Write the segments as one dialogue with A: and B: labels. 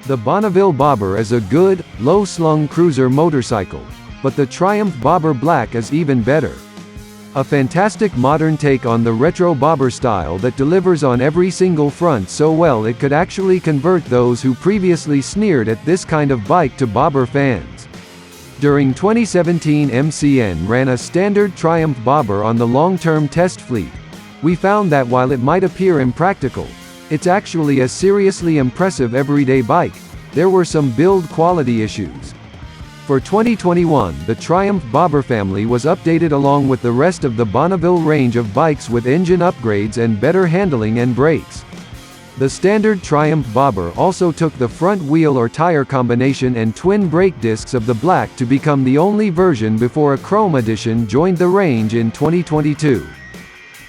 A: The Bonneville Bobber is a good, low-slung cruiser motorcycle, but the Triumph Bobber Black is even better. A fantastic modern take on the retro bobber style that delivers on every single front so well it could actually convert those who previously sneered at this kind of bike to bobber fans. During 2017, MCN ran a standard Triumph Bobber on the long-term test fleet. We found that while it might appear impractical, it's actually a seriously impressive everyday bike. There were some build quality issues. For 2021, the Triumph Bobber family was updated along with the rest of the Bonneville range of bikes with engine upgrades and better handling and brakes. The standard Triumph Bobber also took the front wheel or tire combination and twin brake discs of the Black to become the only version before a chrome edition joined the range in 2022.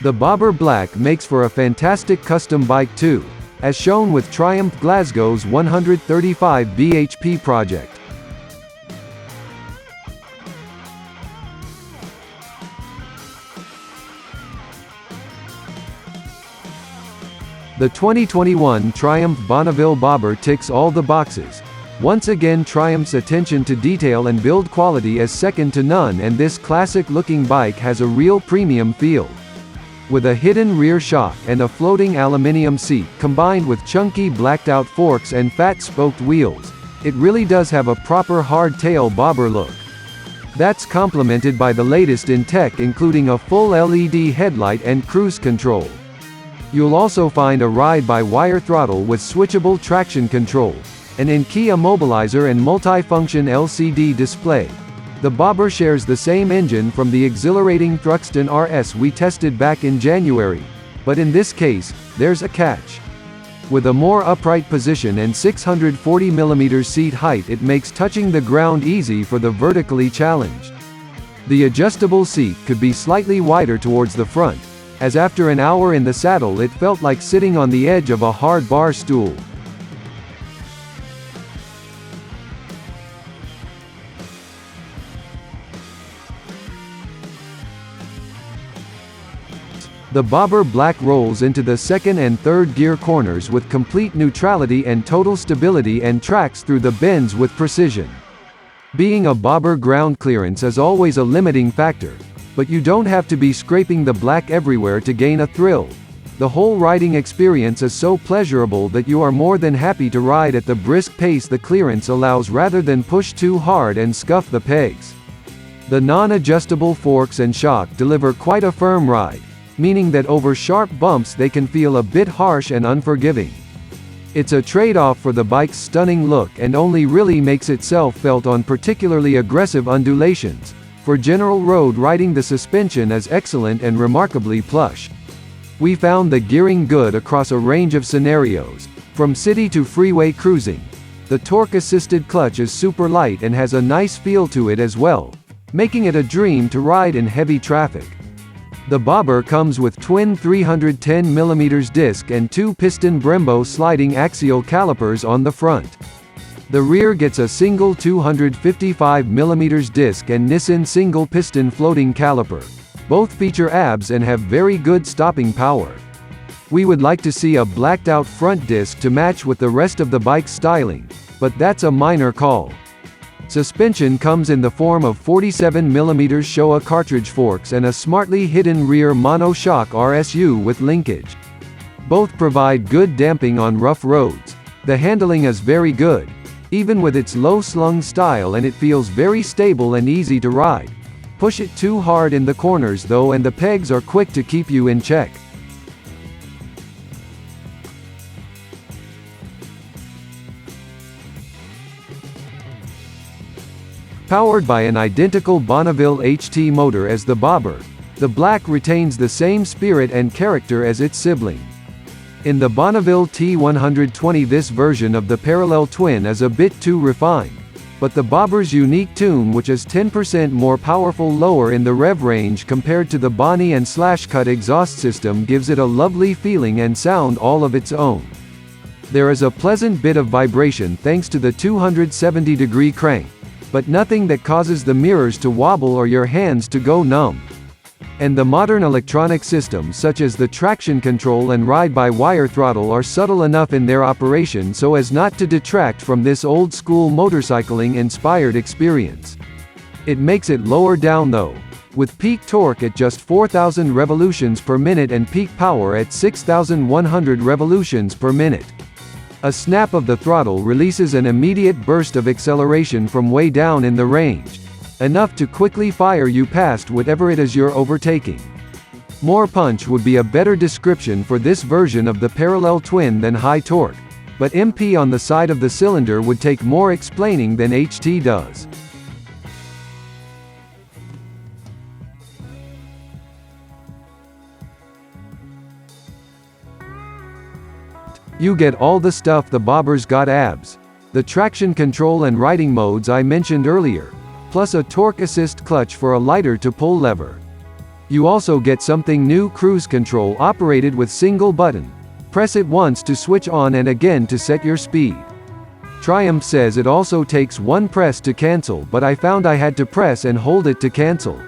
A: The Bobber Black makes for a fantastic custom bike too, as shown with Triumph Glasgow's 135 bhp project. The 2021 Triumph Bonneville Bobber ticks all the boxes. Once again, Triumph's attention to detail and build quality is second to none, and this classic-looking bike has a real premium feel. With a hidden rear shock and a floating aluminium seat, combined with chunky blacked-out forks and fat-spoked wheels, it really does have a proper hardtail bobber look. That's complemented by the latest in tech, including a full LED headlight and cruise control. You'll also find a ride-by-wire throttle with switchable traction control, an in-key immobilizer and multi-function LCD display. The Bobber shares the same engine from the exhilarating Thruxton RS we tested back in January, but in this case, there's a catch. With a more upright position and 640mm seat height, it makes touching the ground easy for the vertically challenged. The adjustable seat could be slightly wider towards the front, as after an hour in the saddle it felt like sitting on the edge of a hard bar stool. The Bobber Black rolls into the second and third gear corners with complete neutrality and total stability and tracks through the bends with precision. Being a bobber, ground clearance is always a limiting factor, but you don't have to be scraping the Black everywhere to gain a thrill. The whole riding experience is so pleasurable that you are more than happy to ride at the brisk pace the clearance allows rather than push too hard and scuff the pegs. The non-adjustable forks and shock deliver quite a firm ride, meaning that over sharp bumps they can feel a bit harsh and unforgiving. It's a trade-off for the bike's stunning look and only really makes itself felt on particularly aggressive undulations. For general road riding, the suspension is excellent and remarkably plush. We found the gearing good across a range of scenarios, from city to freeway cruising. The torque-assisted clutch is super light and has a nice feel to it as well, making it a dream to ride in heavy traffic. The Bobber comes with twin 310mm disc and two piston Brembo sliding axial calipers on the front. The rear gets a single 255mm disc and Nissan single piston floating caliper. Both feature ABS and have very good stopping power. We would like to see a blacked out front disc to match with the rest of the bike's styling, but that's a minor call. Suspension comes in the form of 47mm Showa cartridge forks and a smartly hidden rear monoshock RSU with linkage. Both provide good damping on rough roads. The handling is very good, even with its low-slung style, and it feels very stable and easy to ride. Push it too hard in the corners though and the pegs are quick to keep you in check. Powered by an identical Bonneville HT motor as the Bobber, the Black retains the same spirit and character as its sibling. In the Bonneville T120, this version of the parallel twin is a bit too refined, but the Bobber's unique tune, which is 10% more powerful lower in the rev range compared to the Bonnie and Slashcut exhaust system, gives it a lovely feeling and sound all of its own. There is a pleasant bit of vibration thanks to the 270-degree crank, but nothing that causes the mirrors to wobble or your hands to go numb. And the modern electronic systems such as the traction control and ride-by-wire throttle are subtle enough in their operation so as not to detract from this old-school motorcycling-inspired experience. It makes it lower down though, with peak torque at just 4,000 revolutions per minute and peak power at 6,100 revolutions per minute. A snap of the throttle releases an immediate burst of acceleration from way down in the range, enough to quickly fire you past whatever it is you're overtaking. More punch would be a better description for this version of the parallel twin than high torque, but MP on the side of the cylinder would take more explaining than HT does. You get all the stuff. The Bobber's got abs, the traction control and riding modes I mentioned earlier, plus a torque assist clutch for a lighter to pull lever. You also get something new: cruise control operated with single button. Press it once to switch on and again to set your speed. Triumph says it also takes one press to cancel, but I found I had to press and hold it to cancel.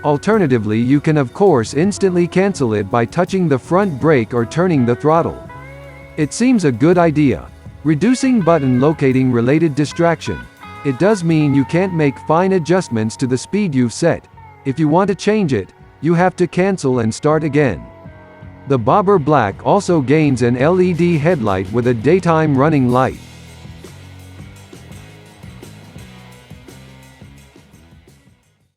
A: Alternatively, you can of course instantly cancel it by touching the front brake or turning the throttle. It seems a good idea. Reducing button locating related distraction. It does mean you can't make fine adjustments to the speed you've set. If you want to change it, you have to cancel and start again. The Bobber Black also gains an LED headlight with a daytime running light.